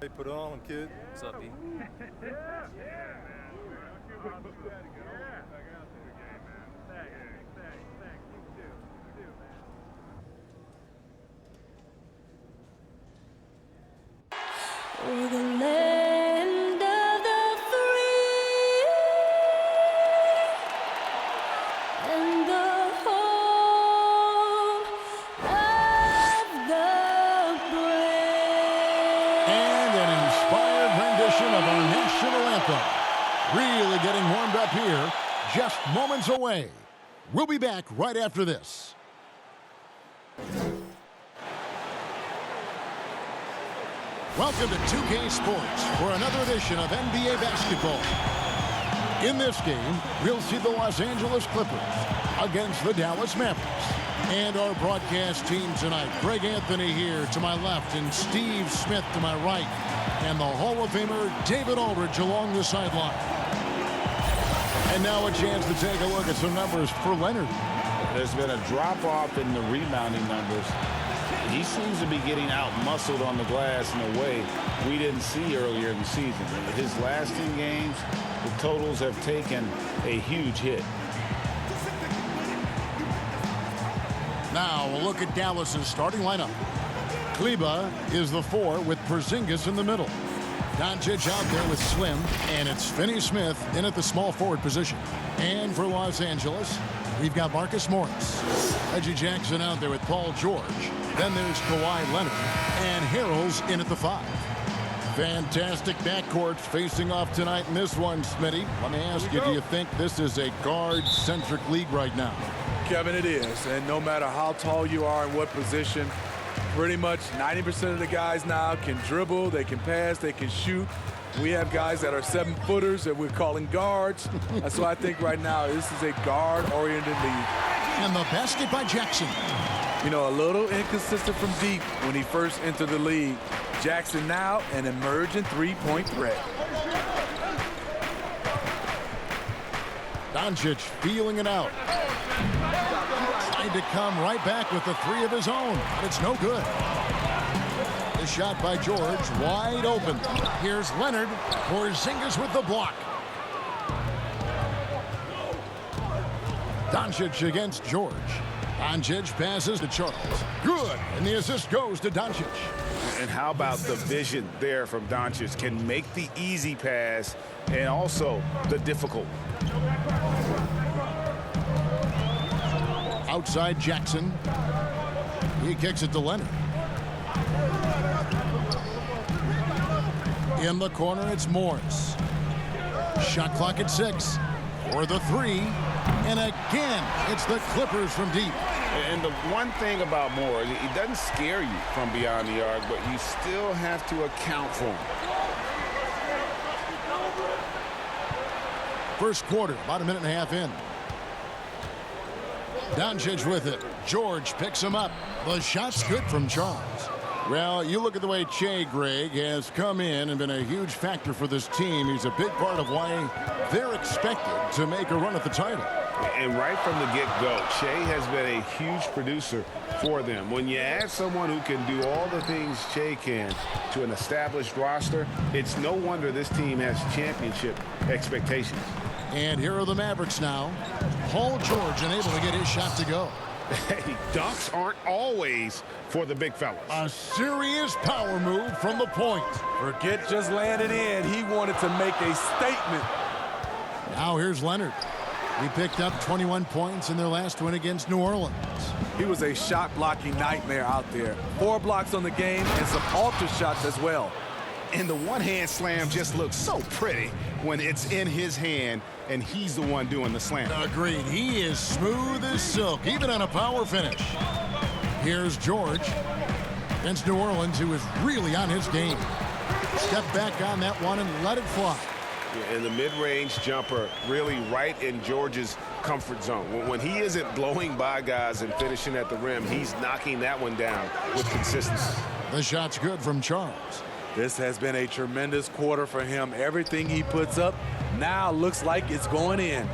Hey, put it on, kid. What's up, B? We're the land of the free and the home of the brave. And an inspired rendition of our national anthem. Really getting warmed up here, just moments away. We'll be back right after this. Welcome to 2K Sports for another edition of NBA basketball. In this game, we'll see the Los Angeles Clippers against the Dallas Mavericks. And our broadcast team tonight, Greg Anthony here to my left and Steve Smith to my right. And the Hall of Famer David Aldridge along the sideline. And now a chance to take a look at some numbers for Leonard. There's been a drop-off in the rebounding numbers. He seems to be getting out-muscled on the glass in a way we didn't see earlier in the season. His last 10 games, the totals have taken a huge hit. Now we'll look at Dallas's starting lineup. Kleba is the 4 with Porzingis in the middle. Doncic out there with Slim, and it's Finney-Smith in at the small forward position. And for Los Angeles, we've got Marcus Morris. Reggie Jackson out there with Paul George. Then there's Kawhi Leonard, and Harrell's in at the 5. Fantastic backcourt facing off tonight in this one, Smitty. Let me ask you, do you think this is a guard-centric league right now? Kevin, it is. And no matter how tall you are and what position, pretty much 90% of the guys now can dribble, they can pass, they can shoot. We have guys that are 7-footers that we're calling guards. That's why I think right now this is a guard-oriented league. And the basket by Jackson. You know, a little inconsistent from deep when he first entered the league. Jackson now an emerging three-point threat. Doncic feeling it out. Trying to come right back with the 3 of his own, but it's no good. The shot by George, wide open. Here's Leonard. Porzingis with the block. Doncic against George. Doncic passes to Charles. Good, and the assist goes to Doncic. And how about the vision there from Doncic? Can make the easy pass and also the difficult. Outside Jackson. He kicks it to Leonard. In the corner, it's Morris. Shot clock at 6 for the 3. And again, it's the Clippers from deep. And the one thing about Moore, he doesn't scare you from beyond the arc, but you still have to account for him. First quarter, about a minute and a half in. Doncic with it. George picks him up. The shot's good from Charles. Well, you look at the way Che, Greg, has come in and been a huge factor for this team. He's a big part of why they're expected to make a run at the title. And right from the get-go, Che has been a huge producer for them. When you add someone who can do all the things Che can to an established roster, it's no wonder this team has championship expectations. And here are the Mavericks now. Paul George unable to get his shot to go. Hey, dunks aren't always for the big fellas. A serious power move from the point. Forget just landing in. He wanted to make a statement. Now here's Leonard. He picked up 21 points in their last win against New Orleans. He was a shot-blocking nightmare out there. 4 blocks on the game and some alter shots as well. And the one-hand slam just looks so pretty when it's in his hand and he's the one doing the slam. Agreed. He is smooth as silk, even on a power finish. Here's George against New Orleans, who is really on his game. Step back on that one and let it fly. And the mid-range jumper really right in George's comfort zone. When he isn't blowing by guys and finishing at the rim, he's knocking that one down with consistency. The shot's good from Charles. This has been a tremendous quarter for him. Everything he puts up now looks like it's going in.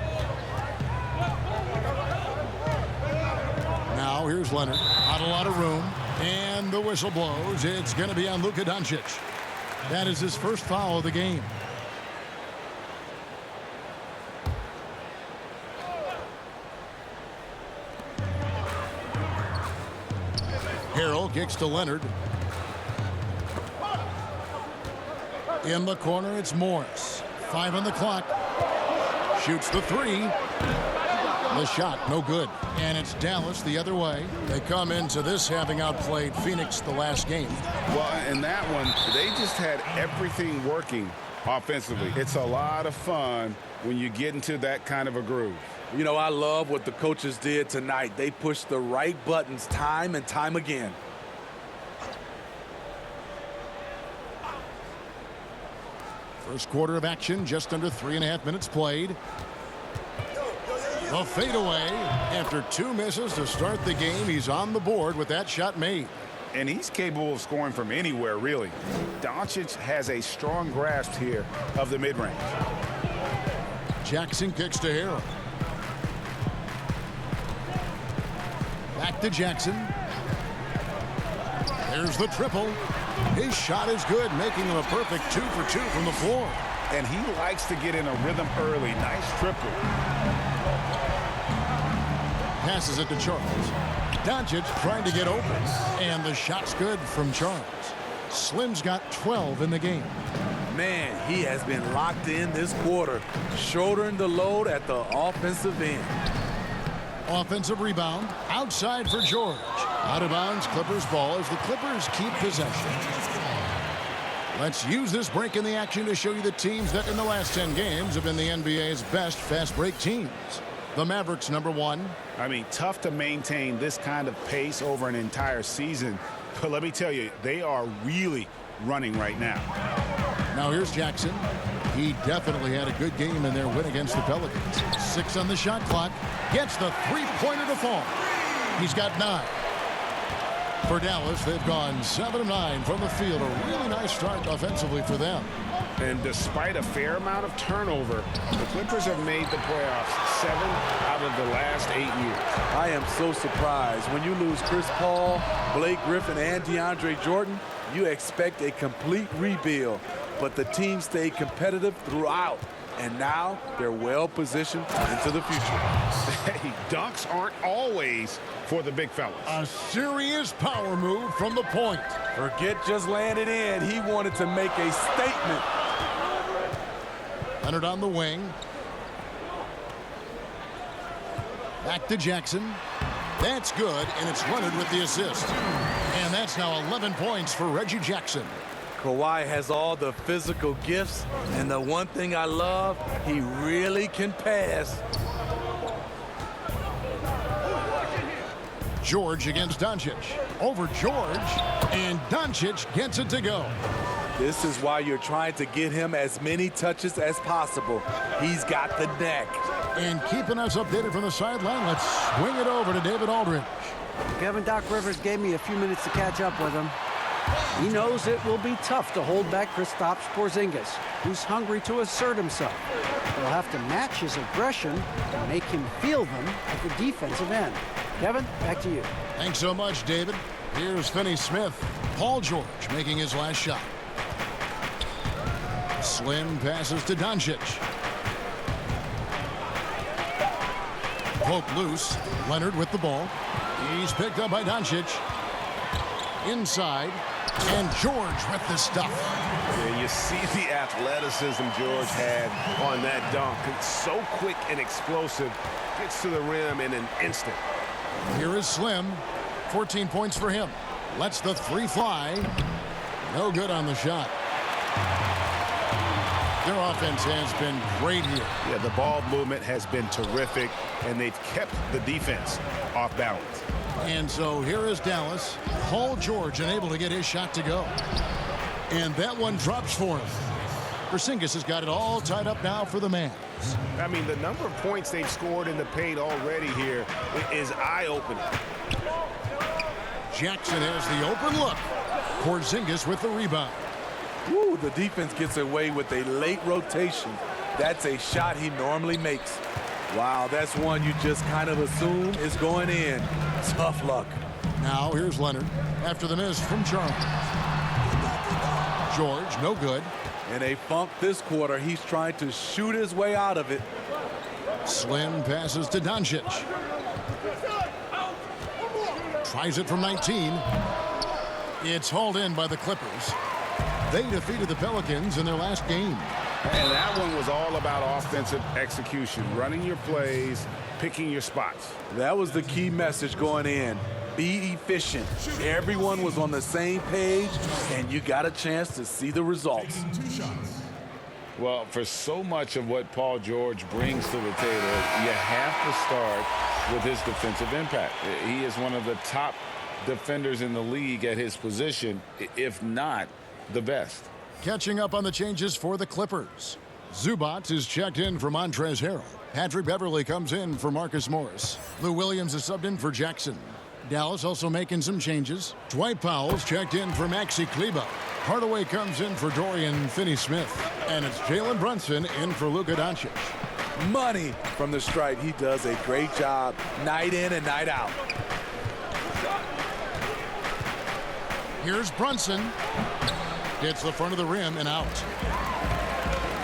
Now here's Leonard. Not a lot of room. And the whistle blows. It's going to be on Luka Doncic. That is his first foul of the game. Harrell kicks to Leonard. In the corner, it's Morris. 5 on the clock. Shoots the 3. The shot, no good. And it's Dallas the other way. They come into this having outplayed Phoenix the last game. Well, in that one, they just had everything working offensively. It's a lot of fun when you get into that kind of a groove. You know, I love what the coaches did tonight. They pushed the right buttons time and time again. First quarter of action, just under 3.5 minutes played. The fadeaway. After 2 misses to start the game, he's on the board with that shot made. And he's capable of scoring from anywhere, really. Doncic has a strong grasp here of the mid-range. Jackson kicks to Harrell. Back to Jackson. There's the triple. His shot is good, making him a perfect 2 for 2 from the floor. And he likes to get in a rhythm early. Nice triple. Passes it to Charles. Doncic trying to get open. And the shot's good from Charles. Slim's got 12 in the game. Man, he has been locked in this quarter, shouldering the load at the offensive end. Offensive rebound. Outside for George. Out of bounds, Clippers ball as the Clippers keep possession. Let's use this break in the action to show you the teams that in the last 10 games have been the NBA's best fast break teams. The Mavericks, number 1. I mean, tough to maintain this kind of pace over an entire season. But let me tell you, they are really running right now. Now here's Jackson. He definitely had a good game in their win against the Pelicans. 6 on the shot clock. Gets the three-pointer to fall. He's got 9. For Dallas, they've gone 7 of 9 from the field. A really nice start offensively for them. And despite a fair amount of turnover, the Clippers have made the playoffs 7 out of the last 8 years. I am so surprised. When you lose Chris Paul, Blake Griffin, and DeAndre Jordan, you expect a complete rebuild. But the team stayed competitive throughout. And now they're well positioned into the future. Hey, dunks aren't always for the big fellas. A serious power move from the point. Forget just laying it in. He wanted to make a statement. Leonard on the wing. Back to Jackson. That's good, and it's Leonard with the assist. And that's now 11 points for Reggie Jackson. Kawhi has all the physical gifts, and the one thing I love, he really can pass. George against Doncic. Over George, and Doncic gets it to go. This is why you're trying to get him as many touches as possible. He's got the neck. And keeping us updated from the sideline, let's swing it over to David Aldridge. Kevin, Doc Rivers gave me a few minutes to catch up with him. He knows it will be tough to hold back Kristaps Porzingis, who's hungry to assert himself. He'll have to match his aggression and make him feel them at the defensive end. Kevin, back to you. Thanks so much, David. Here's Finney Smith. Paul George making his last shot. Slim passes to Doncic. Poke loose. Leonard with the ball. He's picked up by Doncic. Inside. And George with the stuff. Yeah, you see the athleticism George had on that dunk. It's so quick and explosive. Gets to the rim in an instant. Here is Slim. 14 points for him. Lets the 3 fly. No good on the shot. Their offense has been great here. Yeah, the ball movement has been terrific, and they've kept the defense off balance. And so here is Dallas. Paul George unable to get his shot to go. And that one drops for him. Porzingis has got it all tied up now for the Mavs. I mean, the number of points they've scored in the paint already here is eye-opening. Jackson has the open look. Porzingis with the rebound. Woo, the defense gets away with a late rotation. That's a shot he normally makes. Wow, that's one you just kind of assume is going in. Tough luck. Now here's Leonard after the miss from Charles. George, no good. In a funk this quarter, he's trying to shoot his way out of it. Slim passes to Doncic. Tries it from 19. It's hauled in by the Clippers. They defeated the Pelicans in their last game. And that one was all about offensive execution, running your plays, picking your spots. That was the key message going in. Be efficient. Everyone was on the same page, and you got a chance to see the results. Well, for so much of what Paul George brings to the table, you have to start with his defensive impact. He is one of the top defenders in the league at his position, if not the best. Catching up on the changes for the Clippers. Zubac is checked in for Montrezl Harrell. Patrick Beverley comes in for Marcus Morris. Lou Williams is subbed in for Jackson. Dallas also making some changes. Dwight Powell's checked in for Maxi Kleber. Hardaway comes in for Dorian Finney-Smith. And it's Jalen Brunson in for Luka Doncic. Money from the stripe. He does a great job night in and night out. Here's Brunson. Hits the front of the rim and out.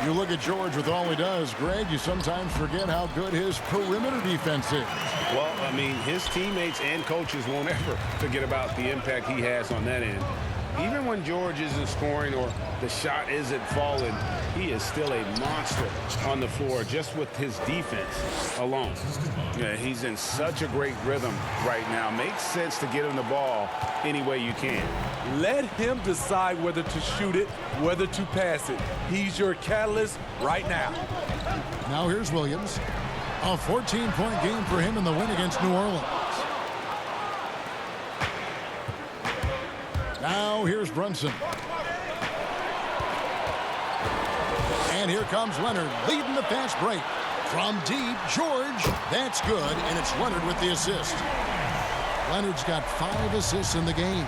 You look at George with all he does, Greg, you sometimes forget how good his perimeter defense is. Well, I mean, his teammates and coaches won't ever forget about the impact he has on that end. Even when George isn't scoring or the shot isn't falling, he is still a monster on the floor just with his defense alone. Yeah, he's in such a great rhythm right now. Makes sense to get him the ball any way you can. Let him decide whether to shoot it, whether to pass it. He's your catalyst right now. Now here's Williams. A 14-point game for him in the win against New Orleans. Now here's Brunson. And here comes Leonard leading the fast break. From deep, George. That's good, and it's Leonard with the assist. Leonard's got 5 assists in the game.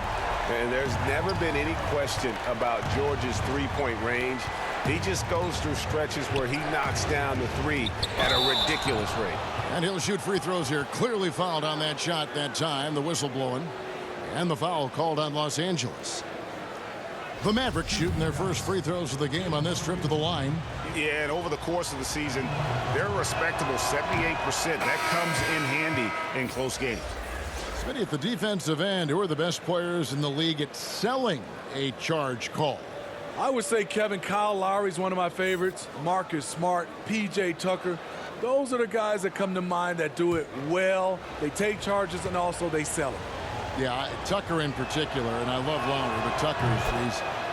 And there's never been any question about George's three-point range. He just goes through stretches where he knocks down the three at a ridiculous rate. And he'll shoot free throws here. Clearly fouled on that shot that time. The whistle blowing. And the foul called on Los Angeles. The Mavericks shooting their first free throws of the game on this trip to the line. Yeah, and over the course of the season, they're a respectable 78%. That comes in handy in close games. Smitty, at the defensive end, who are the best players in the league at selling a charge call? I would say Kyle Lowry is one of my favorites. Marcus Smart, P.J. Tucker. Those are the guys that come to mind that do it well. They take charges and also they sell it. Yeah, Tucker in particular, and I love Lowry, but Tucker,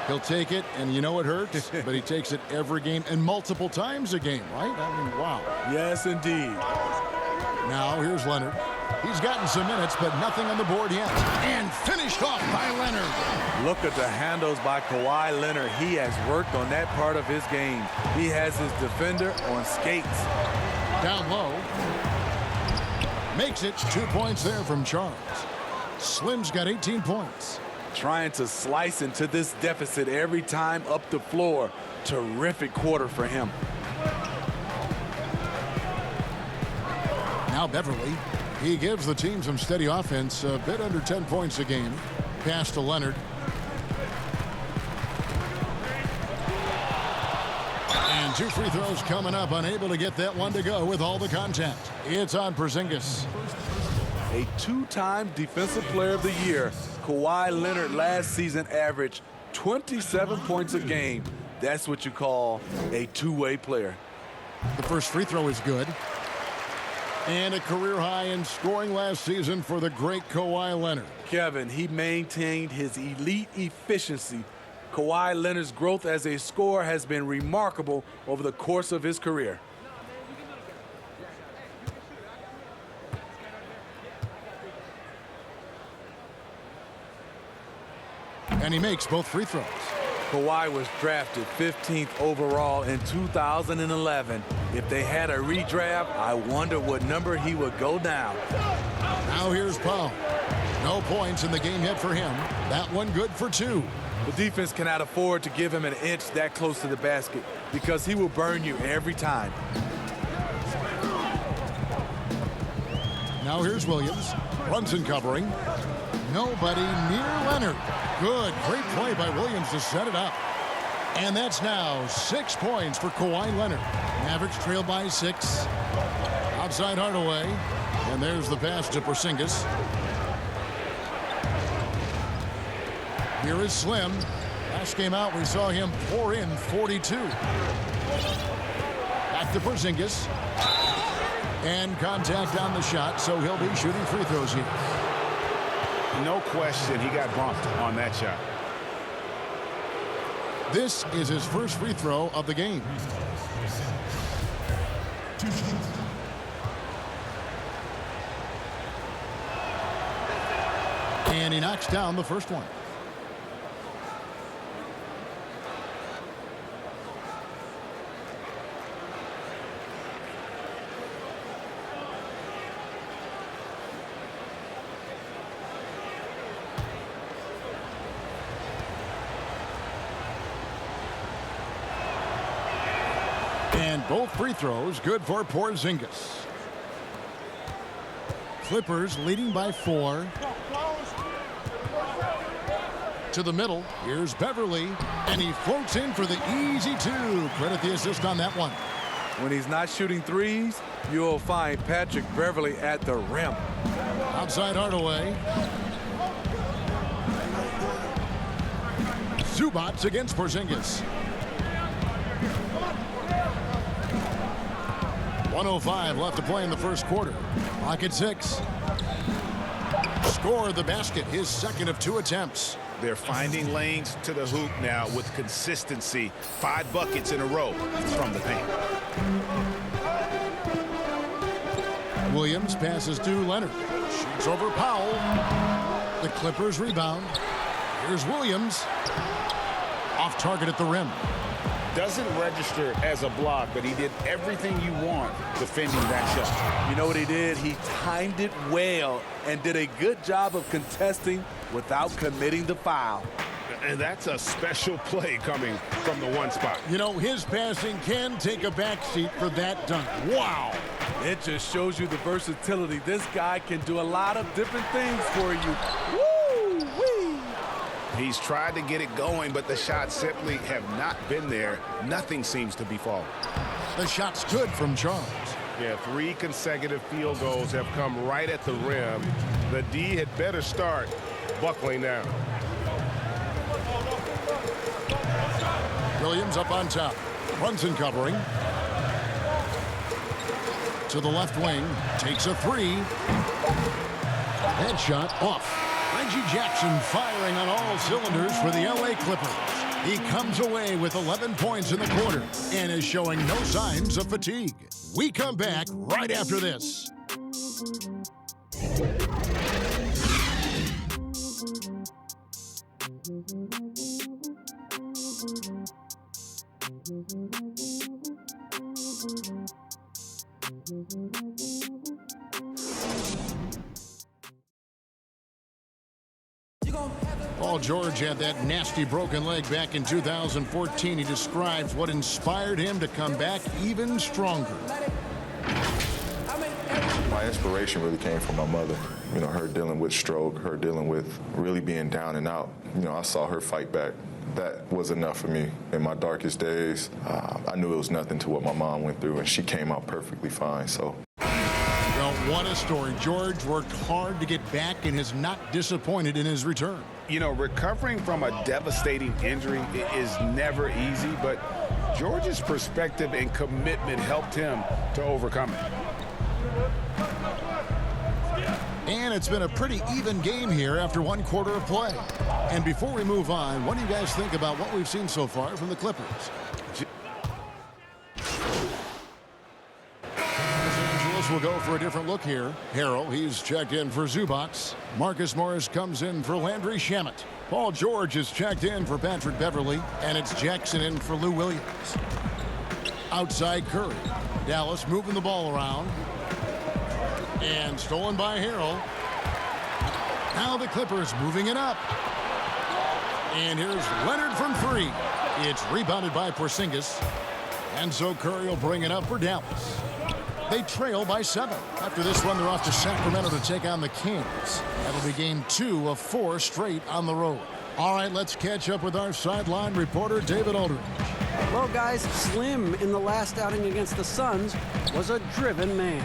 he'll take it, and you know it hurts, but he takes it every game and multiple times a game, right? I mean, wow. Yes, indeed. Now, here's Leonard. He's gotten some minutes, but nothing on the board yet. And finished off by Leonard. Look at the handles by Kawhi Leonard. He has worked on that part of his game. He has his defender on skates. Down low. Makes it 2 points there from Charles. Slim's got 18 points. Trying to slice into this deficit every time up the floor. Terrific quarter for him. Now Beverley. He gives the team some steady offense, a bit under 10 points a game. Pass to Leonard. And 2 free throws coming up, unable to get that one to go with all the contact. It's on Porzingis. A 2-time Defensive Player of the Year, Kawhi Leonard last season averaged 27 points a game. That's what you call a two-way player. The first free throw is good. And a career high in scoring last season for the great Kawhi Leonard. Kevin, he maintained his elite efficiency. Kawhi Leonard's growth as a scorer has been remarkable over the course of his career. And he makes both free throws. Kawhi was drafted 15th overall in 2011. If they had a redraft, I wonder what number he would go down. Now here's Powell. No points in the game yet for him. That one good for 2. The defense cannot afford to give him an inch that close to the basket because he will burn you every time. Now here's Williams. Brunson covering. Nobody near Leonard. Good. Great play by Williams to set it up. And that's now 6 points for Kawhi Leonard. Mavericks trail by 6. Outside Hardaway. And there's the pass to Porzingis. Here is Slim. Last game out, we saw him pour in 42. Back to Porzingis. And contact on the shot, so he'll be shooting free throws here. No question, he got bumped on that shot. This is his first free throw of the game. And he knocks down the first one. And both free throws good for Porzingis. Clippers leading by 4. To the middle. Here's Beverly. And he floats in for the easy 2. Credit the assist on that one. When he's not shooting threes, you'll find Patrick Beverly at the rim. Outside Hardaway. Zubac against Porzingis. 1:05 left to play in the first quarter. Clock at 6. Score the basket, his second of 2 attempts. They're finding lanes to the hoop now with consistency. 5 buckets in a row from the paint. Williams passes to Leonard. Shoots over Powell. The Clippers rebound. Here's Williams. Off target at the rim. Doesn't register as a block, but he did everything you want defending that shot. You know what he did? He timed it well and did a good job of contesting without committing the foul. And that's a special play coming from the one spot. You know, his passing can take a backseat for that dunk. Wow. It just shows you the versatility. This guy can do a lot of different things for you. Woo-wee! He's tried to get it going, but the shots simply have not been there. Nothing seems to be falling. The shot's good from Charles. Yeah, 3 consecutive field goals have come right at the rim. The D had better start buckling down. Williams up on top. Brunson covering. To the left wing. Takes a 3. Headshot off. Reggie Jackson firing on all cylinders for the LA Clippers. He comes away with 11 points in the quarter and is showing no signs of fatigue. We come back right after this. Paul George had that nasty broken leg back in 2014. He describes what inspired him to come back even stronger. My inspiration really came from my mother. You know, her dealing with stroke, her dealing with really being down and out. You know, I saw her fight back. That was enough for me. In my darkest days, I knew it was nothing to what my mom went through, and she came out perfectly fine, so. Well, what a story. George worked hard to get back and is not disappointed in his return. You know, recovering from a devastating injury is never easy, but George's perspective and commitment helped him to overcome it. And it's been a pretty even game here after 1 quarter of play. And before we move on, what do you guys think about what we've seen so far from the Clippers? We'll go for a different look here. Harrell, he's checked in for Zubac. Marcus Morris comes in for Landry Shamet. Paul George is checked in for Patrick Beverly. And it's Jackson in for Lou Williams. Outside Curry. Dallas moving the ball around. And stolen by Harrell. Now the Clippers moving it up. And here's Leonard from 3. It's rebounded by Porzingis. And so Curry will bring it up for Dallas. They trail by 7. After this run, they're off to Sacramento to take on the Kings. That'll be game 2 of 4 straight on the road. All right, let's catch up with our sideline reporter, David Aldridge. Well, guys, Slim in the last outing against the Suns was a driven man.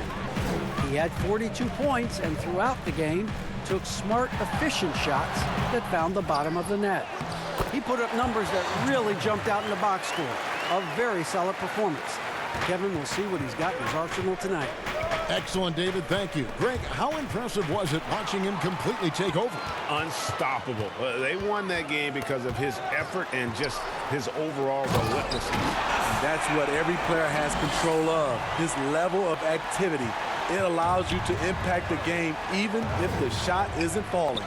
He had 42 points and throughout the game took smart, efficient shots that found the bottom of the net. He put up numbers that really jumped out in the box score. A very solid performance. Kevin will see what he's got in his arsenal tonight. Excellent, David. Thank you. Greg, how impressive was it watching him completely take over? Unstoppable. They won that game because of his effort and just his overall relentlessness. That's what every player has control of, his level of activity. It allows you to impact the game even if the shot isn't falling.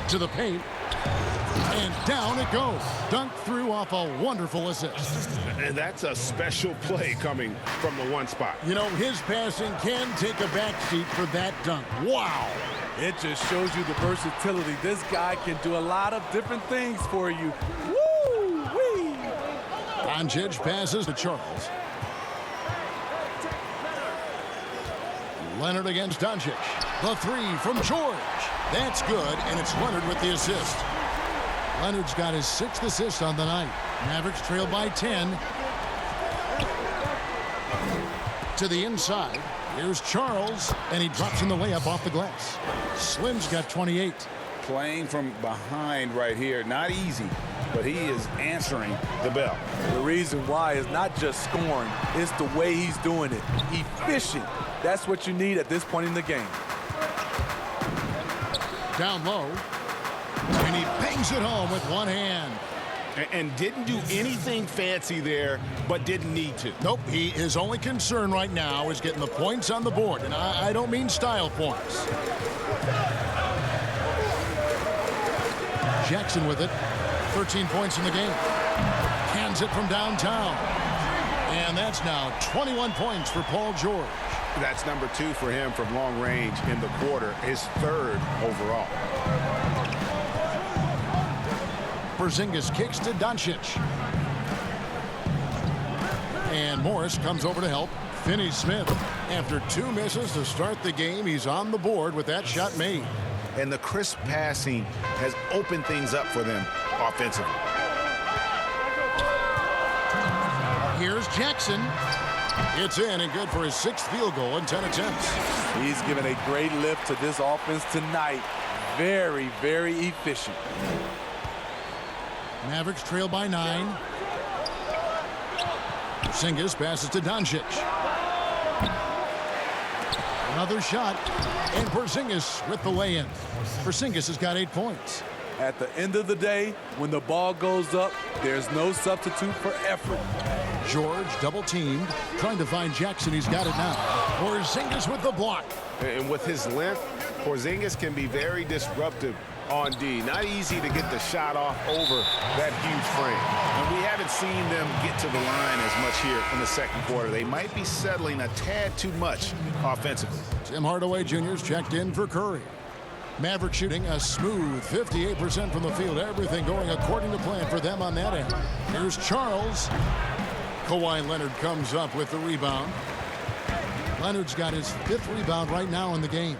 To the paint. And down it goes. Dunked through off a wonderful assist. And that's a special play coming from the one spot. You know, his passing can take a backseat for that dunk. Wow. It just shows you the versatility. This guy can do a lot of different things for you. Woo-wee! Doncic passes to Charles. Leonard against Doncic. The 3 from George. That's good, and it's Leonard with the assist. Leonard's got his 6th assist on the night. Mavericks trail by 10. To the inside. Here's Charles, and he drops in the layup off the glass. Slim's got 28. Playing from behind right here, not easy, but he is answering the bell. The reason why is not just scoring, it's the way he's doing it. Efficient. That's what you need at this point in the game. Down low. And he bangs it home with one hand. And didn't do anything fancy there, but didn't need to. Nope, his only concern right now is getting the points on the board. And I don't mean style points. Jackson with it. 13 points in the game. Hands it from downtown. And that's now 21 points for Paul George. That's number 2 for him from long range in the quarter, his 3rd overall. Porzingis kicks to Doncic. And Morris comes over to help. Finney-Smith, after 2 misses to start the game, he's on the board with that shot made. And the crisp passing has opened things up for them offensively. Here's Jackson. It's in and good for his 6th field goal in 10 attempts. He's given a great lift to this offense tonight. Very, very efficient. Mavericks trail by 9. Porzingis passes to Doncic. Another shot, and Porzingis with the lay-in. Porzingis has got 8 points. At the end of the day, when the ball goes up, there's no substitute for effort. George double-teamed, trying to find Jackson. He's got it now. Porzingis with the block. And with his length, Porzingis can be very disruptive on D. Not easy to get the shot off over that huge frame. And we haven't seen them get to the line as much here in the 2nd quarter. They might be settling a tad too much offensively. Tim Hardaway Jr.'s checked in for Curry. Maverick shooting a smooth 58% from the field. Everything going according to plan for them on that end. Here's Charles. Kawhi Leonard comes up with the rebound. Leonard's got his 5th rebound right now in the game.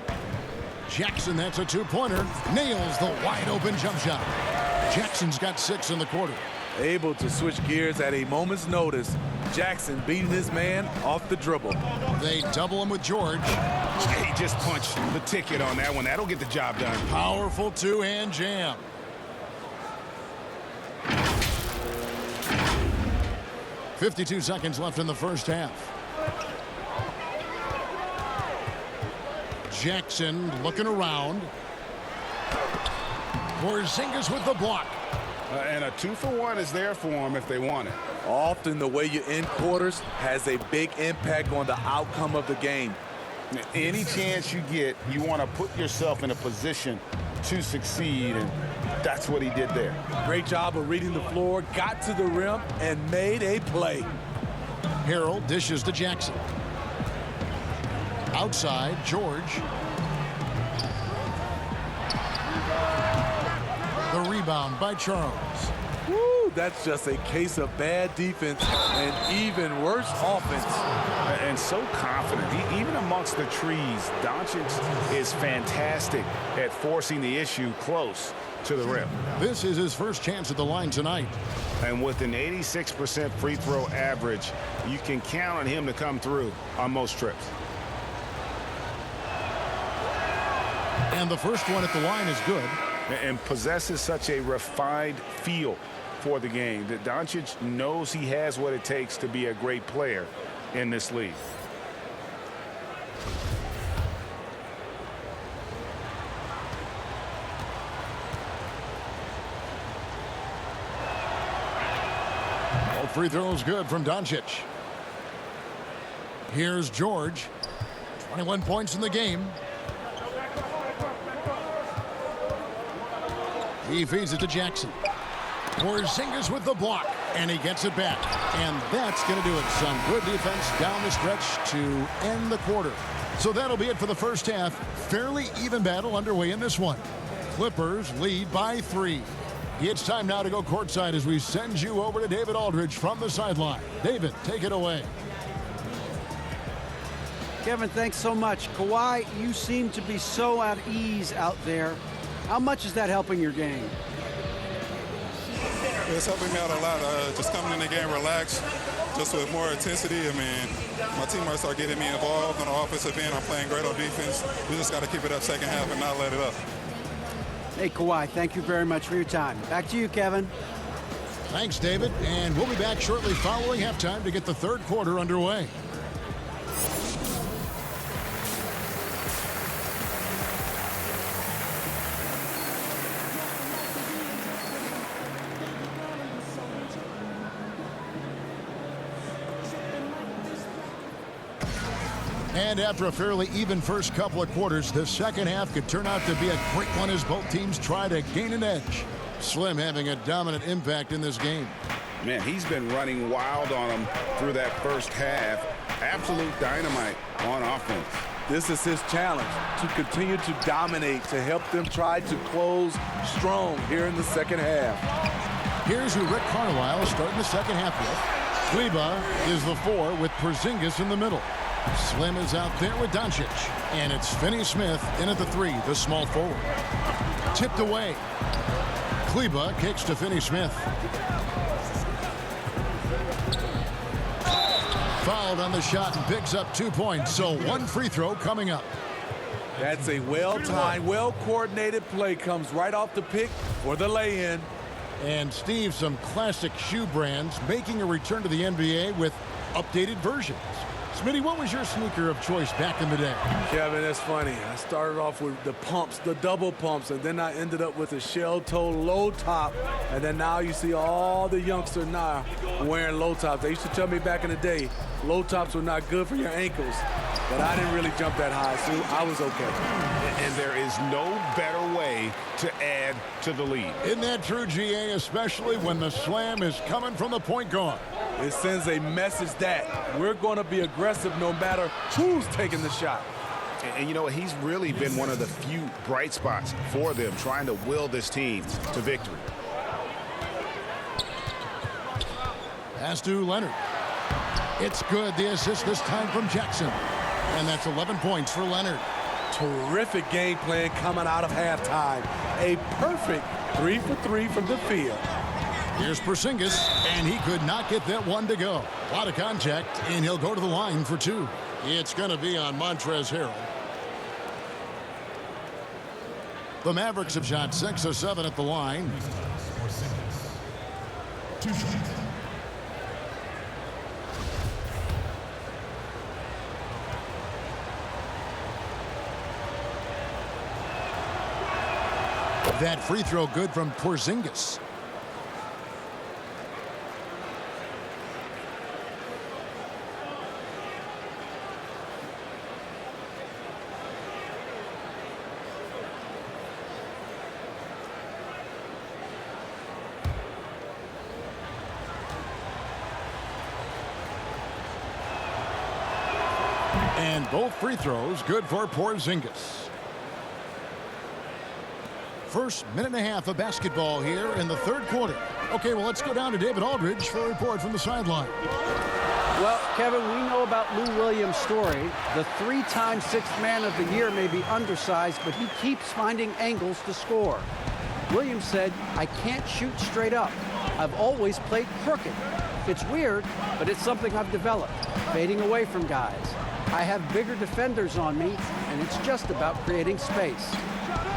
Jackson, that's a 2-pointer. Nails the wide-open jump shot. Jackson's got 6 in the quarter. Able to switch gears at a moment's notice. Jackson beating his man off the dribble. They double him with George. He just punched the ticket on that one. That'll get the job done. Powerful 2-hand jam. .52 seconds left in the first half. Jackson looking around. Porzingis with the block. And a 2-for-1 is there for them if they want it. Often the way you end quarters has a big impact on the outcome of the game. Any chance you get, you want to put yourself in a position to succeed, and that's what he did there. Great job of reading the floor, got to the rim, and made a play. Harrell dishes to Jackson. Outside, George. The rebound by Charles. Woo, that's just a case of bad defense and even worse offense. And so confident. Even amongst the trees, Doncic is fantastic at forcing the issue close to the rim. This is his first chance at the line tonight. And with an 86% free throw average, you can count on him to come through on most trips. And the first one at the line is good. And possesses such a refined feel for the game that Doncic knows he has what it takes to be a great player in this league. All free throws good from Doncic. Here's George. 21 points in the game. He feeds it to Jackson. Porzingis with the block, and he gets it back. And that's going to do it. Some good defense down the stretch to end the quarter. So that'll be it for the first half. Fairly even battle underway in this one. Clippers lead by 3. It's time now to go courtside as we send you over to David Aldridge from the sideline. David, take it away. Kevin, thanks so much. Kawhi, you seem to be so at ease out there. How much is that helping your game? It's helping me out a lot. Just coming in the game relaxed, just with more intensity. I mean, my teammates start getting me involved on the offensive end. I'm playing great on defense. We just got to keep it up second half and not let it up. Hey, Kawhi, thank you very much for your time. Back to you, Kevin. Thanks, David. And we'll be back shortly following halftime to get the third quarter underway. And after a fairly even first couple of quarters, the second half could turn out to be a great one as both teams try to gain an edge. Slim having a dominant impact in this game. Man, he's been running wild on them through that first half. Absolute dynamite on offense. This is his challenge, to continue to dominate, to help them try to close strong here in the second half. Here's who Rick Carlisle is starting the second half with. Kleba is the 4 with Porzingis in the middle. Slim is out there with Doncic. And it's Finney Smith in at the 3, the small forward. Tipped away. Kleba kicks to Finney Smith. Fouled on the shot and picks up 2 points. So 1 free throw coming up. That's a well-timed, well-coordinated play. Comes right off the pick for the lay-in. And Steve, some classic shoe brands making a return to the NBA with updated versions. Smitty, what was your sneaker of choice back in the day? Kevin, that's funny. I started off with the pumps, the double pumps, and then I ended up with a shell-toe low top. And then now you see all the youngsters now wearing low tops. They used to tell me back in the day, low tops were not good for your ankles. But I didn't really jump that high, so I was okay. And there is no better way to add to the lead. Isn't that true, GA, especially when the slam is coming from the point guard? It sends a message that we're going to be aggressive no matter who's taking the shot. And you know, he's really been one of the few bright spots for them, trying to will this team to victory. Pass to Leonard. It's good. The assist this time from Jackson. And that's 11 points for Leonard. Terrific game plan coming out of halftime. A perfect 3 for 3 from the field. Here's Porzingis, and he could not get that one to go. A lot of contact, and he'll go to the line for 2. It's going to be on Montrezl Harrell. The Mavericks have shot 6 of 7 at the line. That free throw good from Porzingis. And both free throws good for Porzingis. first minute and a half of basketball here in the third quarter. Okay, well, let's go down to David Aldridge for a report from the sideline. Well, Kevin, we know about Lou Williams' story. The 3-time Sixth Man of the Year may be undersized, but he keeps finding angles to score. Williams said, "I can't shoot straight up. I've always played crooked. It's weird, but it's something I've developed, fading away from guys. I have bigger defenders on me, and it's just about creating space."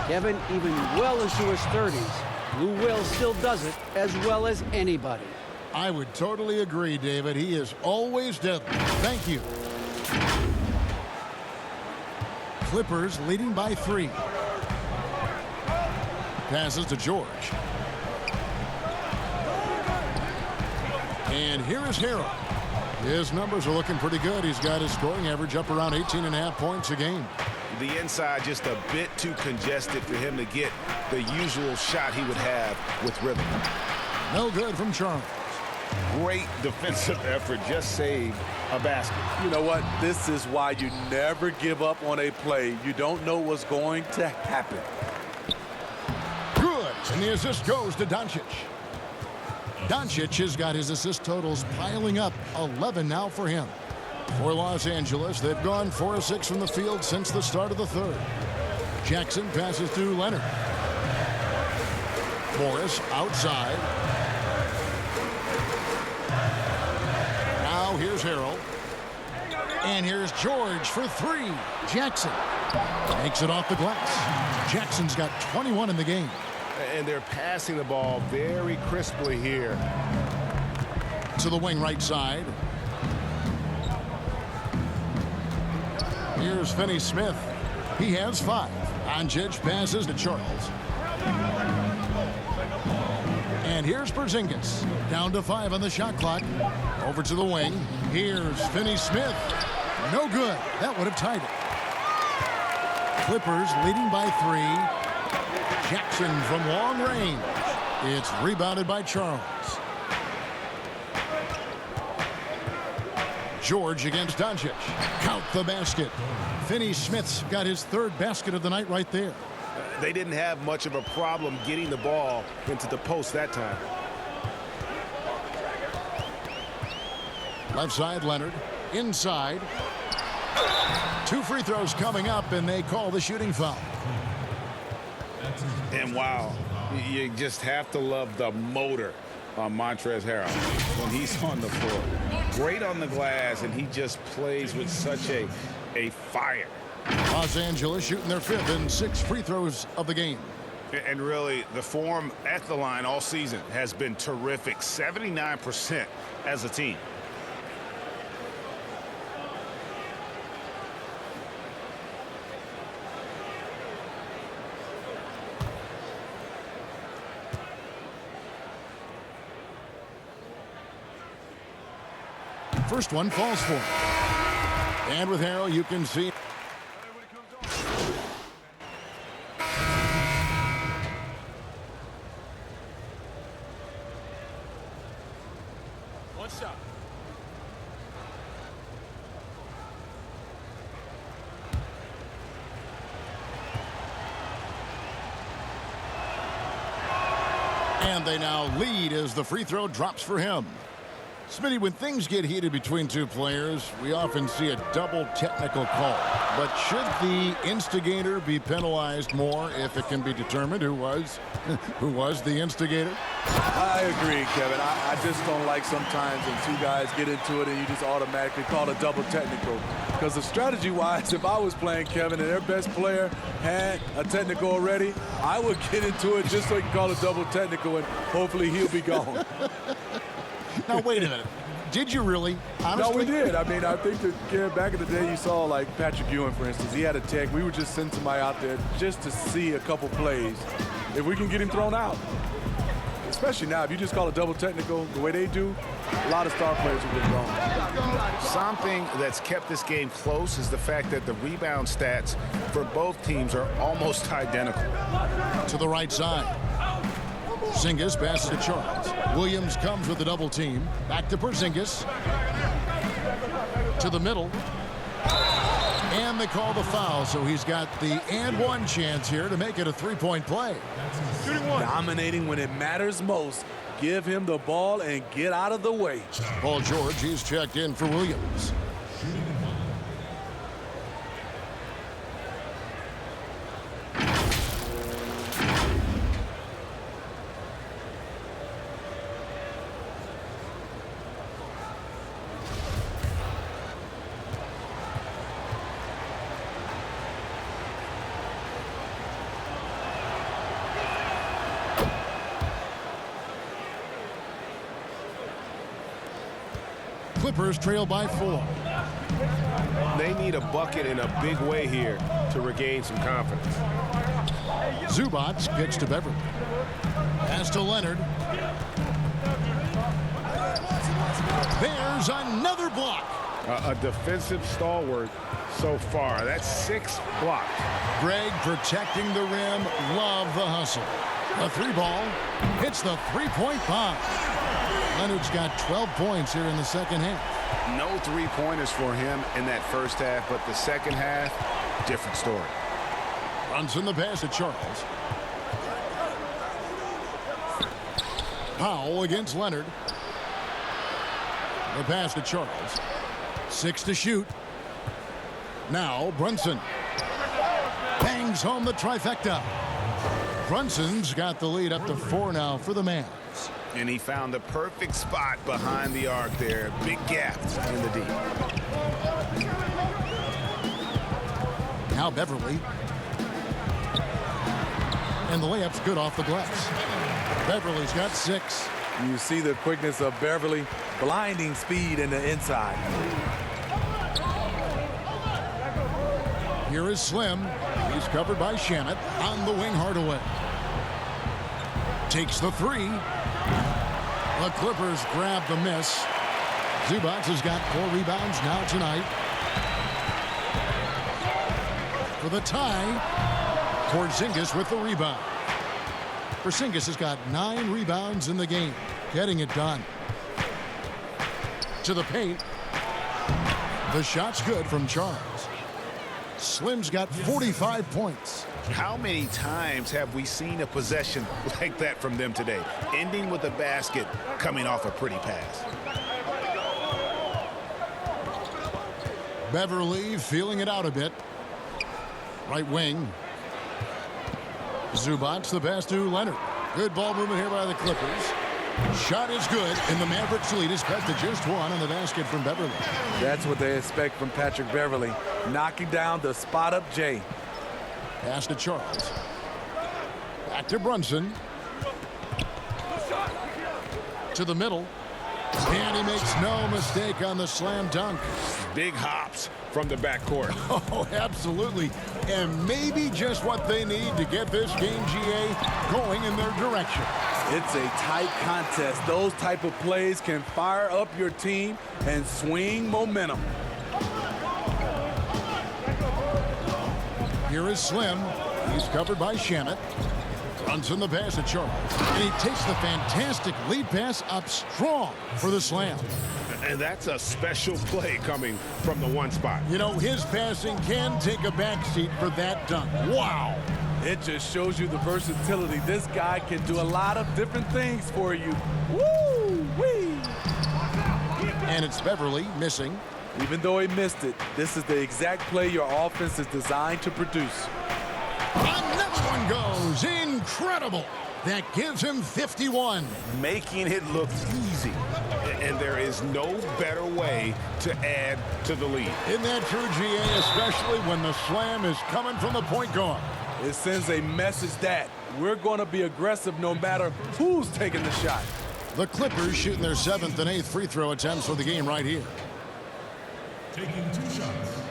Kevin, even well into his 30s, Lou Will still does it as well as anybody. I would totally agree, David. He is always deadly. Thank you. Clippers leading by 3. Passes to George. And here is Harrell. His numbers are looking pretty good. He's got his scoring average up around 18.5 points a game. The inside just a bit too congested for him to get the usual shot he would have with rhythm. No good from Charles. Great defensive effort, just saved a basket. You know what? This is why you never give up on a play. You don't know what's going to happen. Good. And the assist goes to Doncic. Doncic has got his assist totals piling up, 11 now for him. For Los Angeles, they've gone 4 of 6 from the field since the start of the third. Jackson passes to Leonard. Morris outside. Now here's Harrell. And here's George for 3. Jackson makes it off the glass. Jackson's got 21 in the game. And they're passing the ball very crisply here. To the wing right side. Here's Finney-Smith. He has 5. Doncic passes to Charles. And here's Porzingis. Down to 5 on the shot clock. Over to the wing. Here's Finney-Smith. No good. That would have tied it. Clippers leading by 3. Jackson from long range. It's rebounded by Charles. George against Doncic. Count the basket. Finney-Smith's got his 3rd basket of the night right there. They didn't have much of a problem getting the ball into the post that time. Left side, Leonard. Inside. 2 free throws coming up, and they call the shooting foul. And wow, you just have to love the motor on Montrezl Harrell when he's on the floor. Great on the glass, and he just plays with such a fire. Los Angeles shooting their 5th and 6 free throws of the game. And really, the form at the line all season has been terrific. 79% as a team. First one falls for him. And with Harrell, you can see. One shot. And they now lead as the free throw drops for him. Smitty, when things get heated between 2 players, we often see a double technical call. But should the instigator be penalized more if it can be determined who was the instigator? I agree, Kevin. I just don't like sometimes when 2 guys get into it and you just automatically call a double technical. Because the strategy-wise, if I was playing Kevin and their best player had a technical already, I would get into it just so he can call a double technical and hopefully he'll be gone. Now, wait a minute. Did you really? Honestly? No, we did. I mean, I think that back in the day, you saw like Patrick Ewing, for instance. He had a tech. We would just send somebody out there just to see a couple plays. If we can get him thrown out. Especially now, if you just call a double technical the way they do, a lot of star players will get gone. Something that's kept this game close is the fact that the rebound stats for both teams are almost identical. To the right side. Porzingis passes to Charles. Williams comes with the double team. Back to Porzingis. To the middle. And they call the foul, so he's got the and one chance here to make it a three-point play. Dominating when it matters most. Give him the ball and get out of the way. Paul George, he's checked in for Williams. Clippers trail by 4. They need a bucket in a big way here to regain some confidence. Zubac pitch to Beverly. Pass to Leonard. There's another block. A defensive stalwart so far. That's 6 blocks. Greg protecting the rim. Love the hustle. A 3-ball hits the three-point bomb. Leonard's got 12 points here in the second half. No three-pointers for him in that first half, but the second half, different story. Brunson the pass to Charles. Powell against Leonard. The pass to Charles. 6 to shoot. Now Brunson bangs home the trifecta. Brunson's got the lead up to 4 now for the Mavs. And he found the perfect spot behind the arc there. Big gap in the D. Now Beverly. And the layup's good off the glass. Beverly's got 6. You see the quickness of Beverly, blinding speed in the inside. Here is Slim. He's covered by Shamet on the wing. Hardaway takes the 3. The Clippers grab the miss. Zubac has got 4 rebounds now tonight. For the tie, Porzingis with the rebound. Porzingis has got 9 rebounds in the game, getting it done. To the paint. The shot's good from Charles. Slim's got 45 points. How many times have we seen a possession like that from them today? Ending with a basket, coming off a pretty pass. Beverly feeling it out a bit. Right wing. Zubac the pass to Leonard. Good ball movement here by the Clippers. Shot is good, and the Mavericks lead is cut to just 1 on the basket from Beverly. That's what they expect from Patrick Beverly, knocking down the spot-up J. Pass to Charles. Back to Brunson. To the middle. And he makes no mistake on the slam dunk. Big hops from the backcourt. Oh, absolutely. And maybe just what they need to get this game, GA, going in their direction. It's a tight contest. Those type of plays can fire up your team and swing momentum. Here is Slim. He's covered by Shamet. Brunson the pass to Charles. And he takes the fantastic lead pass up strong for the slam. And that's a special play coming from the 1 spot. You know, his passing can take a backseat for that dunk. Wow. It just shows you the versatility. This guy can do a lot of different things for you. Woo-wee! And it's Beverly missing. Even though he missed it, this is the exact play your offense is designed to produce. Another one goes. Incredible. That gives him 51. Making it look easy. And there is no better way to add to the lead. Isn't that true, GA? Especially when the slam is coming from the point guard. It sends a message that we're going to be aggressive no matter who's taking the shot. The Clippers shooting their 7th and 8th free throw attempts for the game right here. Taking 2 shots.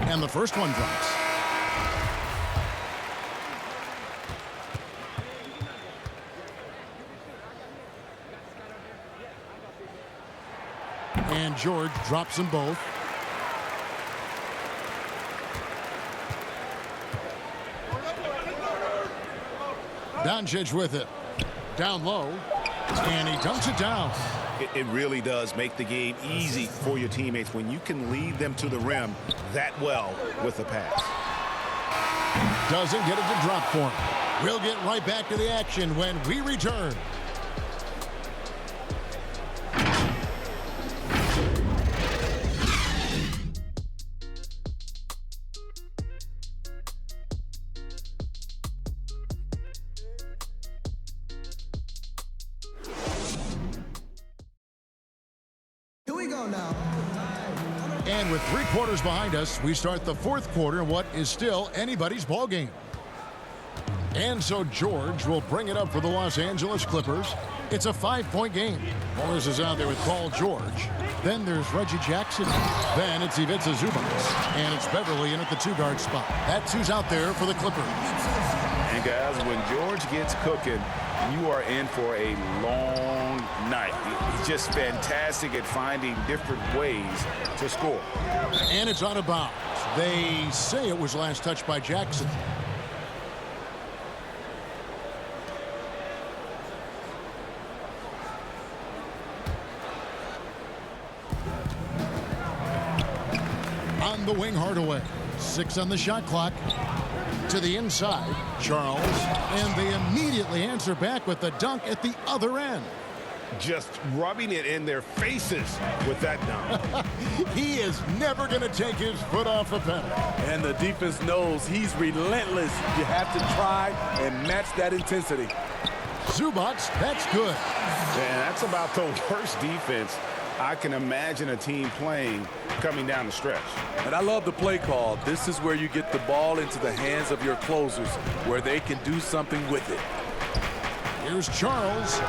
And the first one drops. And George drops them both. Doncic with it. Down low, and he dunks it down. It really does make the game easy for your teammates when you can lead them to the rim that well with the pass. Doesn't get it to drop for him. We'll get right back to the action when we return. And with 3 quarters behind us, we start the 4th quarter in what is still anybody's ball game. And so George will bring it up for the Los Angeles Clippers. It's a 5-point game. Morris is out there with Paul George. Then there's Reggie Jackson. Then it's Ivica Zubac. And it's Beverly in at the 2-guard spot. That's who's out there for the Clippers. And guys, when George gets cooking, you are in for a long night. He's just fantastic at finding different ways to score. And it's out of bounds. They say it was last touched by Jackson. On the wing, Hardaway. 6 on the shot clock. To the inside, Charles, and they immediately answer back with the dunk at the other end. Just rubbing it in their faces with that dunk. He is never going to take his foot off the pedal. And the defense knows he's relentless. You have to try and match that intensity. Zubac, that's good. Man, that's about the worst defense I can imagine a team playing coming down the stretch. And I love the play call. This is where you get the ball into the hands of your closers, where they can do something with it. Here's Charles.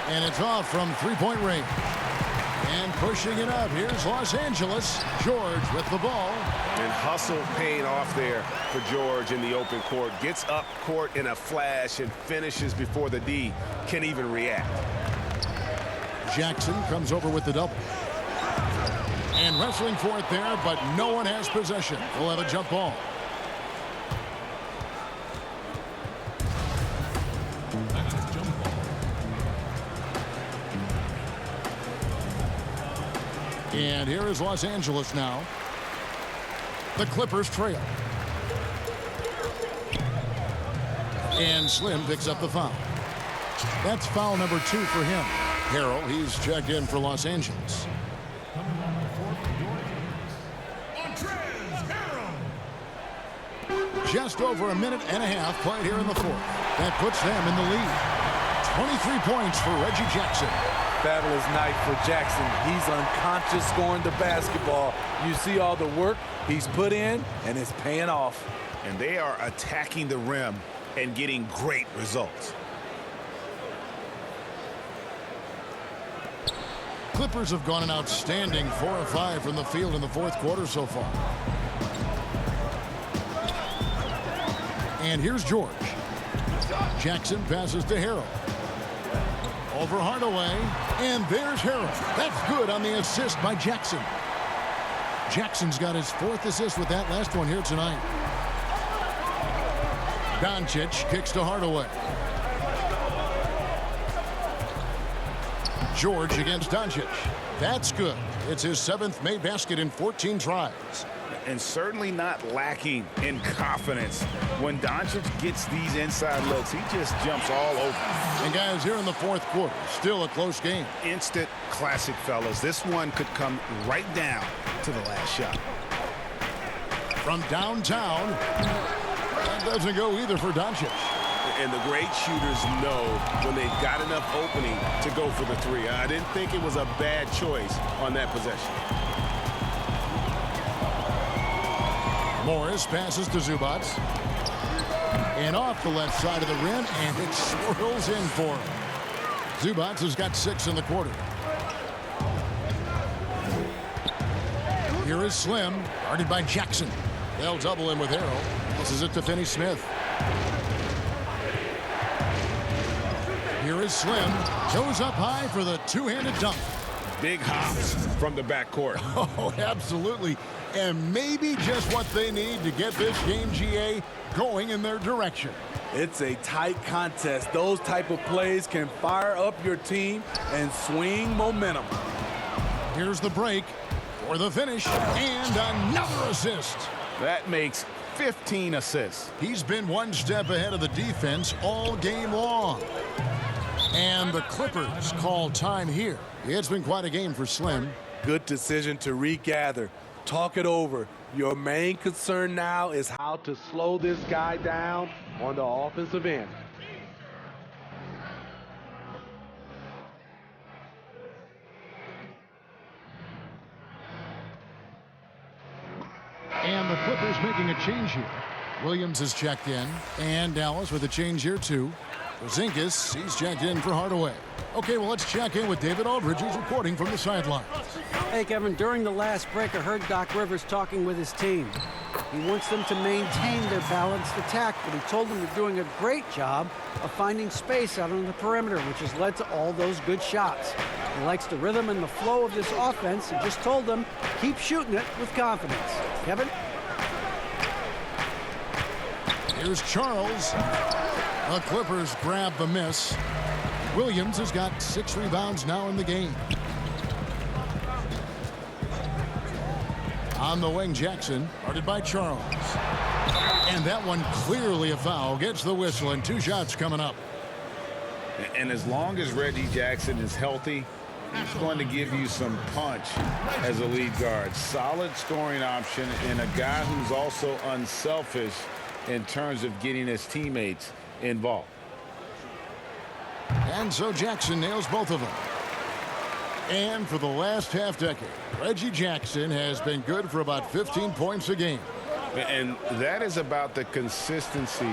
And it's off from 3-point range. And pushing it up, here's Los Angeles. George with the ball. And hustle paying off there for George in the open court. Gets up court in a flash and finishes before the D can even react. Jackson comes over with the double. And wrestling for it there, but no one has possession. We'll have a jump ball. And here is Los Angeles now. The Clippers trail. And Slim picks up the foul. That's foul number 2 for him. Harrell, he's checked in for Los Angeles. Just over a minute and a half played here in the 4th. That puts them in the lead. 23 points for Reggie Jackson. Fabulous night for Jackson. He's unconscious scoring the basketball. You see all the work he's put in, and it's paying off. And they are attacking the rim and getting great results. Clippers have gone an outstanding 4 of 5 from the field in the 4th quarter so far. And here's George. Jackson passes to Harrell. Over Hardaway. And there's Harrell. That's good on the assist by Jackson. Jackson's got his 4th assist with that last one here tonight. Doncic kicks to Hardaway. George against Doncic. That's good. It's his 7th made basket in 14 tries. And certainly not lacking in confidence. When Doncic gets these inside looks, he just jumps all over. And guys, here in the 4th quarter, still a close game. Instant classic, fellas. This one could come right down to the last shot. From downtown, that doesn't go either for Doncic. And the great shooters know when they've got enough opening to go for the 3. I didn't think it was a bad choice on that possession. Morris passes to Zubac. And off the left side of the rim, and it swirls in for him. Zubac has got 6 in the quarter. Here is Slim, guarded by Jackson. They'll double him with Harrell. This is it to Finney-Smith. Here is Slim. Goes up high for the 2-handed dunk. Big hops from the backcourt. Oh, absolutely. And maybe just what they need to get this game, GA, going in their direction. It's a tight contest. Those type of plays can fire up your team and swing momentum. Here's the break for the finish, and another assist. That makes 15 assists. He's been one step ahead of the defense all game long. And the Clippers call time here. It's been quite a game for Slim. Good decision to regather. Talk it over. Your main concern now is how to slow this guy down on the offensive end. And the Clippers making a change here. Williams is checked in, and Dallas with a change here too. Porzingis, he's checked in for Hardaway. Okay, well, let's check in with David Aldridge, who's reporting from the sidelines. Hey, Kevin, during the last break, I heard Doc Rivers talking with his team. He wants them to maintain their balanced attack, but he told them they're doing a great job of finding space out on the perimeter, which has led to all those good shots. He likes the rhythm and the flow of this offense and just told them, keep shooting it with confidence. Kevin? Here's Charles. The Clippers grab the miss. Williams has got 6 rebounds now in the game. On the wing, Jackson, guarded by Charles. And that one clearly a foul. Gets the whistle, and 2 shots coming up. And as long as Reggie Jackson is healthy, he's going to give you some punch as a lead guard. Solid scoring option and a guy who's also unselfish in terms of getting his teammates involved. And so Jackson nails both of them. And for the last half decade, Reggie Jackson has been good for about 15 points a game. And that is about the consistency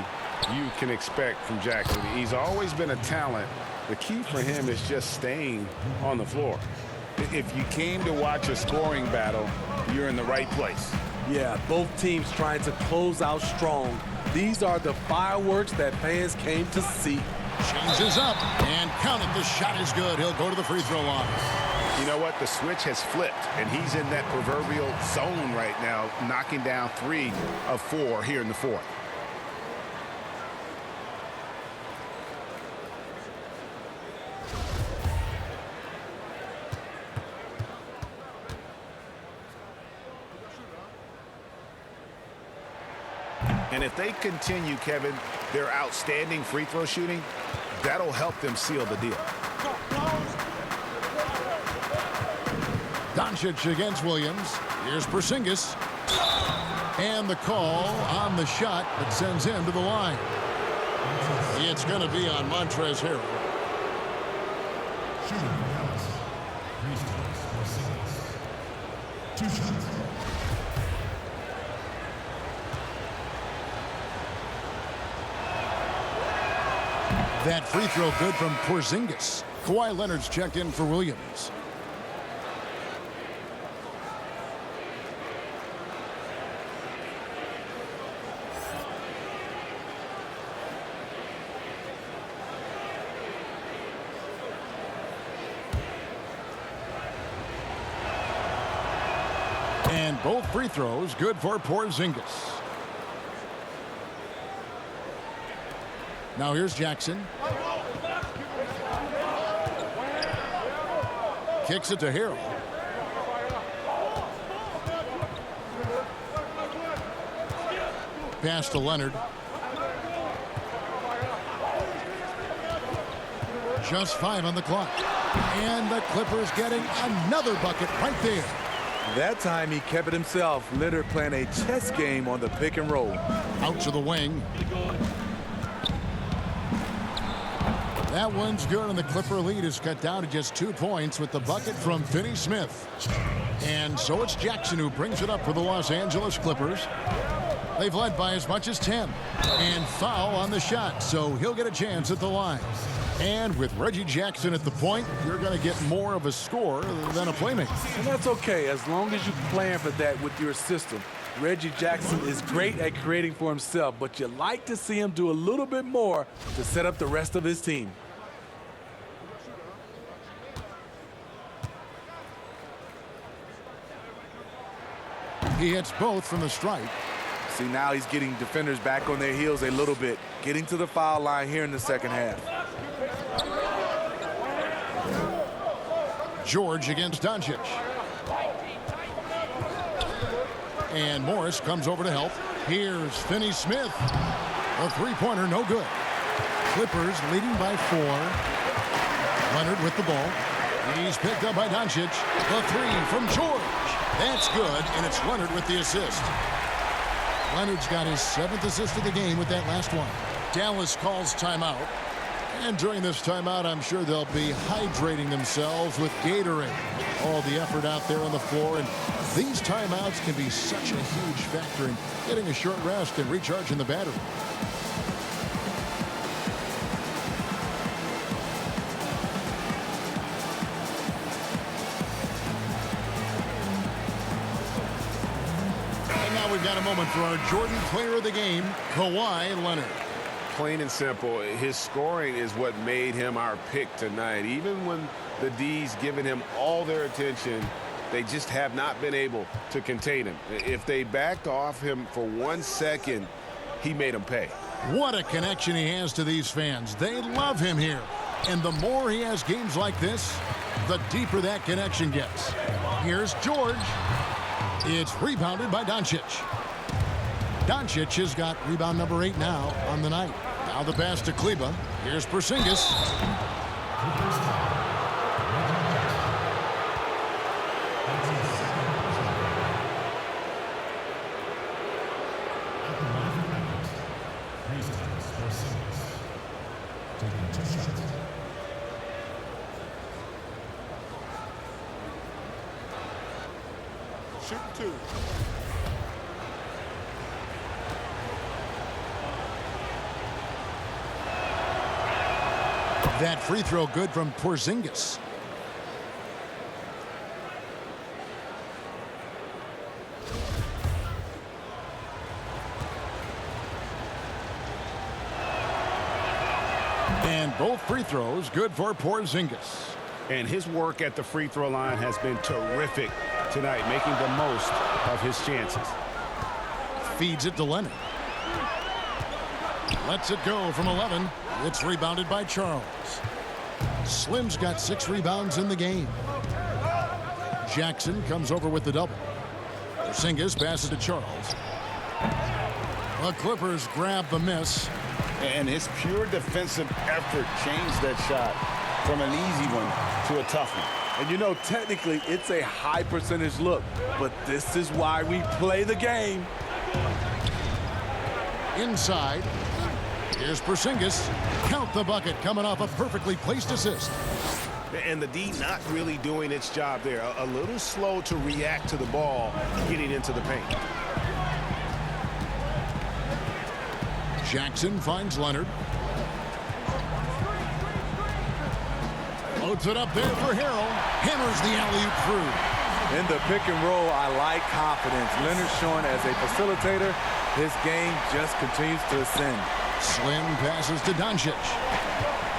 you can expect from Jackson. He's always been a talent. The key for him is just staying on the floor. If you came to watch a scoring battle, you're in the right place. Yeah, both teams trying to close out strong. These are the fireworks that fans came to see. Changes up and count it. The shot is good. He'll go to the free throw line. You know what? The switch has flipped, and he's in that proverbial zone right now, knocking down 3 of 4 here in the fourth. And if they continue, Kevin, their outstanding free throw shooting, that'll help them seal the deal. Doncic against Williams. Here's Porzingis. And the call on the shot that sends him to the line. It's going to be on Montrezl Harrell. Shooting for Dallas. 3 shots for 6. 2 shots. That free throw good from Porzingis. Kawhi Leonard's checked in for Williams. And both free throws good for Porzingis. Now here's Jackson. Kicks it to Harrell. Pass to Leonard. Just 5 on the clock. And the Clippers getting another bucket right there. That time he kept it himself. Leonard playing a chess game on the pick and roll. Out to the wing. That one's good, and the Clipper lead is cut down to just 2 points with the bucket from Finney Smith. And so it's Jackson who brings it up for the Los Angeles Clippers. They've led by as much as 10. And foul on the shot, so he'll get a chance at the line. And with Reggie Jackson at the point, you're going to get more of a score than a playmaker. And that's okay, as long as you plan for that with your system. Reggie Jackson is great at creating for himself, but you like to see him do a little bit more to set up the rest of his team. He hits both from the stripe. See, now he's getting defenders back on their heels a little bit, getting to the foul line here in the second half. George against Doncic. And Morris comes over to help. Here's Finney Smith. A three-pointer, no good. Clippers leading by 4. Leonard with the ball. He's picked up by Doncic. The three from George. That's good, and it's Leonard with the assist. Leonard's got his 7th assist of the game with that last one. Dallas calls timeout. And during this timeout, I'm sure they'll be hydrating themselves with Gatorade. All the effort out there on the floor, and these timeouts can be such a huge factor in getting a short rest and recharging the battery. And now we've got a moment for our Jordan Player of the Game, Kawhi Leonard. Plain and simple, his scoring is what made him our pick tonight. Even when the D's giving him all their attention, they just have not been able to contain him. If they backed off him for 1 second, he made them pay. What a connection he has to these fans. They love him here. And the more he has games like this, the deeper that connection gets. Here's George. It's rebounded by Doncic. Doncic has got rebound number 8 now on the night. Now the pass to Kleber. Here's Porzingis. Taking 2 shots. Shoot 2. That free throw good from Porzingis. And both free throws good for Porzingis. And his work at the free throw line has been terrific tonight, making the most of his chances. Feeds it to Leonard. Lets it go from 11. It's rebounded by Charles. Slim's got 6 rebounds in the game. Jackson comes over with the double. Porzingis passes to Charles. The Clippers grab the miss. And his pure defensive effort changed that shot from an easy one to a tough one. And you know, technically, it's a high percentage look, but this is why we play the game. Inside. Here's Porzingis. Count the bucket coming off a perfectly placed assist. And the D not really doing its job there. A little slow to react to the ball getting into the paint. Jackson finds Leonard. Loads it up there for Harrell. Hammers the alley-oop through. In the pick and roll, I like confidence. Leonard showing as a facilitator, his game just continues to ascend. Slim passes to Doncic.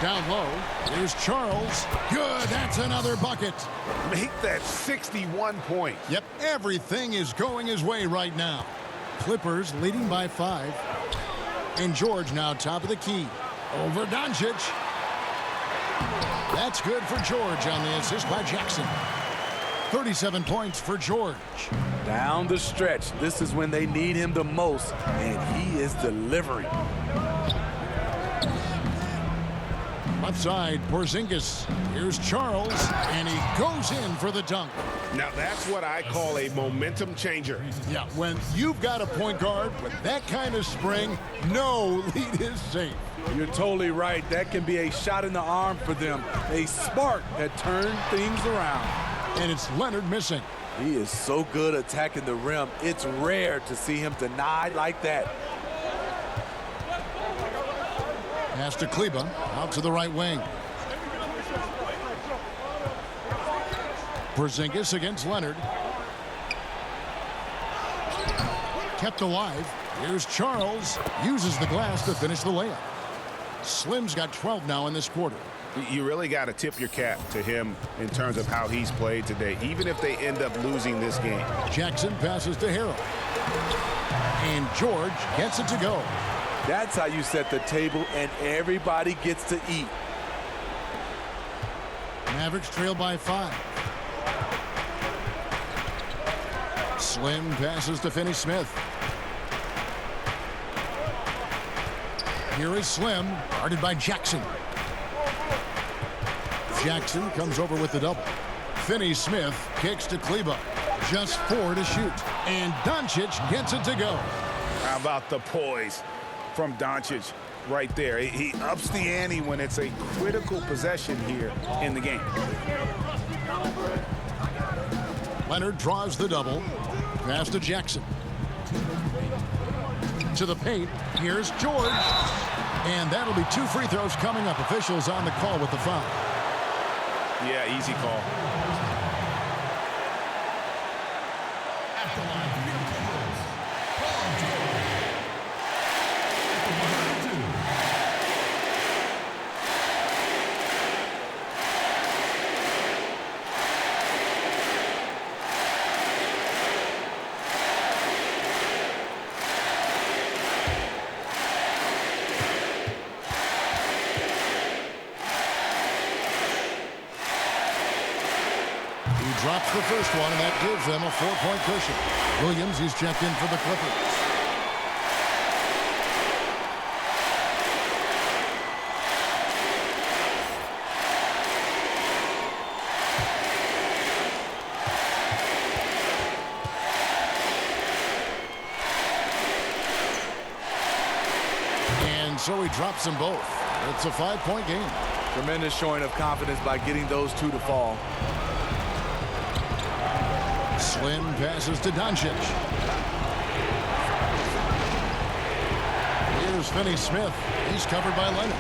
Down low, here's Charles. Good, that's another bucket. Make that 61 points. Yep, everything is going his way right now. Clippers leading by 5. And George now top of the key. Over Doncic. That's good for George on the assist by Jackson. 37 points for George. Down the stretch, this is when they need him the most, and he is delivering. Left side, Porzingis. Here's Charles, and he goes in for the dunk. Now that's what I call a momentum changer. Yeah, when you've got a point guard with that kind of spring, no lead is safe. You're totally right. That can be a shot in the arm for them, a spark that turns things around. And it's Leonard missing. He is so good attacking the rim. It's rare to see him denied like that. Pass to Kleber, out to the right wing. Porzingis against Leonard. Kept alive. Here's Charles. Uses the glass to finish the layup. Slim's got 12 now in this quarter. You really got to tip your cap to him in terms of how he's played today, even if they end up losing this game. Jackson passes to Harrell. And George gets it to go. That's how you set the table, and everybody gets to eat. Mavericks trail by 5. Slim passes to Finney Smith. Here is Slim, guarded by Jackson. Jackson comes over with the double. Finney Smith kicks to Kleber. Just 4 to shoot. And Doncic gets it to go. How about the poise from Doncic right there? He ups the ante when it's a critical possession here in the game. Leonard draws the double. Pass to Jackson. To the paint. Here's George. And that'll be 2 free throws coming up. Officials on the call with the foul. Yeah, easy call. At the line, field goals. Paul George. At the line, 2. Drops the first one, and that gives them a 4-point cushion. Williams is checked in for the Clippers. And so he drops them both. It's a 5-point game. Tremendous showing of confidence by getting those 2 to fall. Slim passes to Doncic. Here's Finney Smith. He's covered by Leonard.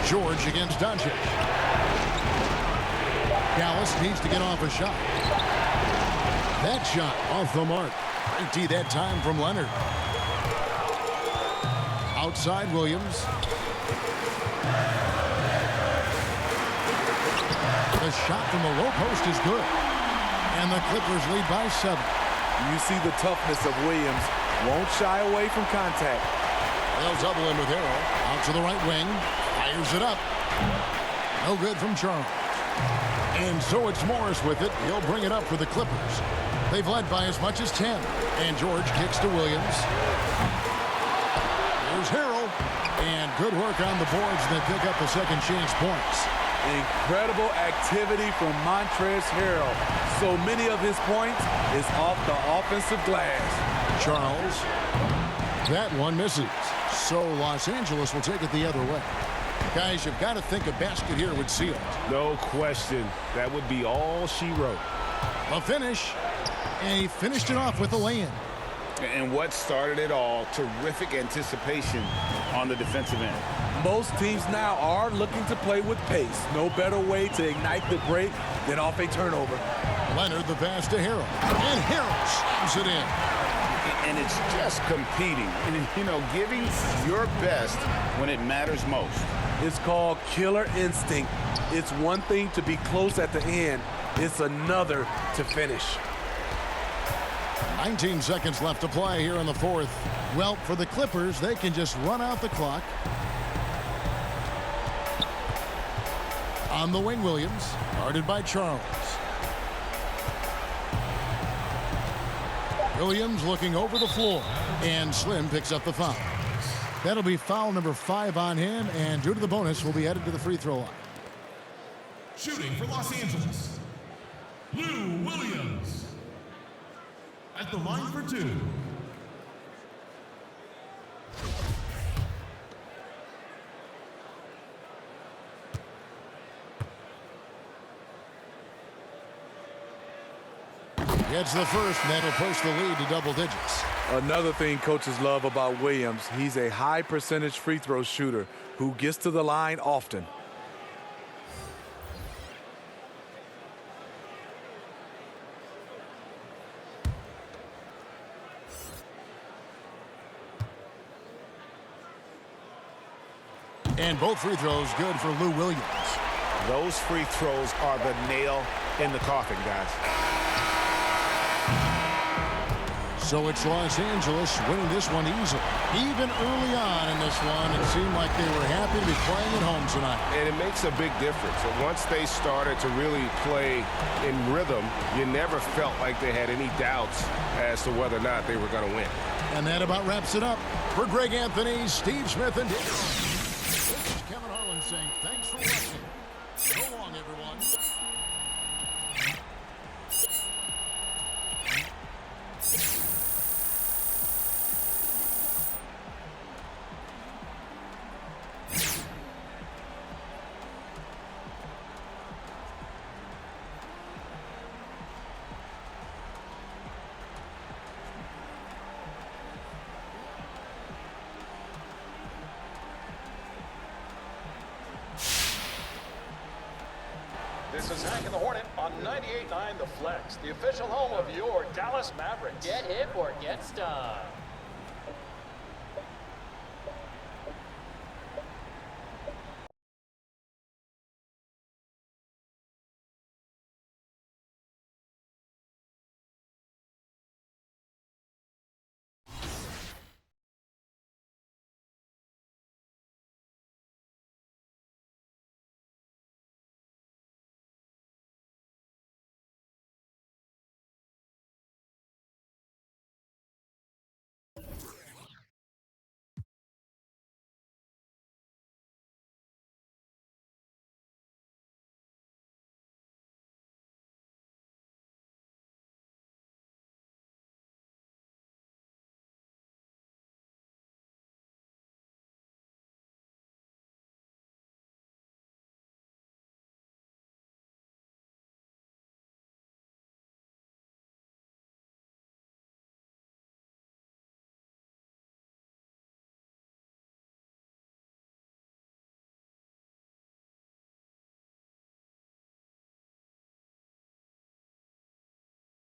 George against Doncic. Dallas needs to get off a shot. That shot off the mark. Empty that time from Leonard. Outside Williams. The shot from the low post is good. And the Clippers lead by 7. You see the toughness of Williams. Won't shy away from contact. They'll double in with Harrell. Out to the right wing. Fires it up. No good from Charles. And so it's Morris with it. He'll bring it up for the Clippers. They've led by as much as 10. And George kicks to Williams. Here's Harrell. And good work on the boards that pick up the second chance points. Incredible activity from Montrezl Harrell. So many of his points is off the offensive glass. Charles. That one misses. So Los Angeles will take it the other way. Guys, you've got to think a basket here would seal it. No question. That would be all she wrote. A finish. And he finished it off with a lay-in. And what started it all, terrific anticipation on the defensive end. Most teams now are looking to play with pace. No better way to ignite the break than off a turnover. Leonard the pass to Harrell. And Harrell slams it in. And it's just competing. And, you know, giving your best when it matters most. It's called killer instinct. It's one thing to be close at the end. It's another to finish. 19 seconds left to play here in the fourth. Well, for the Clippers, they can just run out the clock. On the wing, Williams, guarded by Charles. Williams looking over the floor, and Slim picks up the foul. That'll be foul number 5 on him, and due to the bonus, will be headed to the free throw line. Shooting for Los Angeles, Lou Williams. At the line for 2. Gets the first, and that'll push the lead to double digits. Another thing coaches love about Williams, he's a high percentage free throw shooter who gets to the line often. And both free throws good for Lou Williams. Those free throws are the nail in the coffin, guys. So it's Los Angeles winning this one easily. Even early on in this one, it seemed like they were happy to be playing at home tonight. And it makes a big difference. And once they started to really play in rhythm, you never felt like they had any doubts as to whether or not they were going to win. And that about wraps it up. For Greg Anthony, Steve Smith, and Dick, this is Kevin Harlan saying thanks for watching. So long, everyone. This is Hank and the Hornet on 98.9 The Flex, the official home of your Dallas Mavericks. Get hip or get stung.